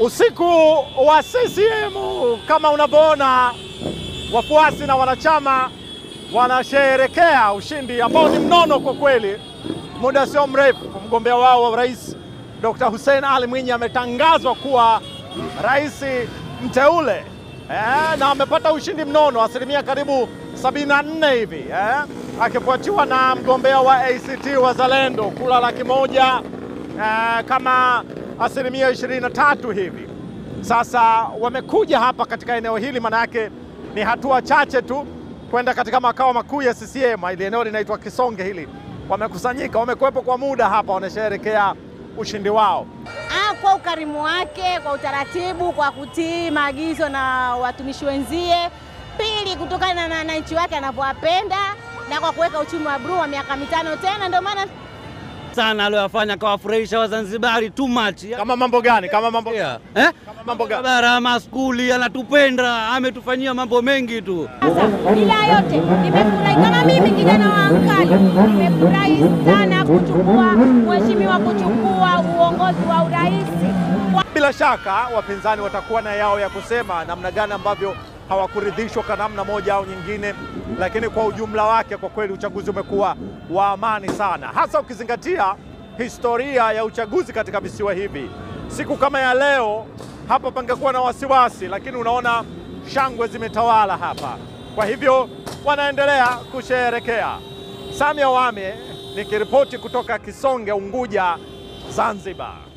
Usiku wa CCM kama unavyoona, wafuasi na wanachama wanasherehekea ushindi ambao ni mnono kwa kweli. Muda sio mrefu mgombea wao wa rais Dr. Hussein Ali Mwinyi ametangazwa kuwa rais mteule na amepata ushindi mnono, asilimia karibu 74 hivi akifuatiwa na mgombea wa ACT Wazalendo kula 100,000 kama asilimia 23 hivi. Sasa wamekuja hapa katika eneo hili, maana yake ni hatua chache tu kwenda katika makao makuu ya CCM. Ile eneo linaitwa Kisonge hili. Wamekusanyika, wamekuwepo kwa muda hapa, wanasherehekea ushindi wao. Kwa ukarimu wake, kwa utaratibu, kwa kutii maagizo na watumishi wenzie. Pili, kutokana na wananchi wake anavyowapenda na kwa kuweka uchumi wa bluu wa miaka 5 tena, ndio maana sana aliyofanya kawafurahisha Wazanzibari too much. Kama mambo gani? Kama mambo gani? Kama mambo gani? Barabara, skuli, anatupenda, ametufanyia mambo mengi tu. Bila yote nimefurahi, kama mimi kijana wa Ankali nimefurahi sana kuchukua mheshimiwa kuchukua uongozi wa urais. Bila shaka wapinzani watakuwa na yao ya kusema namna gani ambavyo hawakuridhishwa kwa namna moja au nyingine, lakini kwa ujumla wake kwa kweli uchaguzi umekuwa wa amani sana, hasa ukizingatia historia ya uchaguzi katika visiwa hivi. Siku kama ya leo hapa pangekuwa na wasiwasi, lakini unaona shangwe zimetawala hapa. Kwa hivyo wanaendelea kusherehekea. Samia Wame nikiripoti kutoka Kisonge, Unguja, Zanzibar.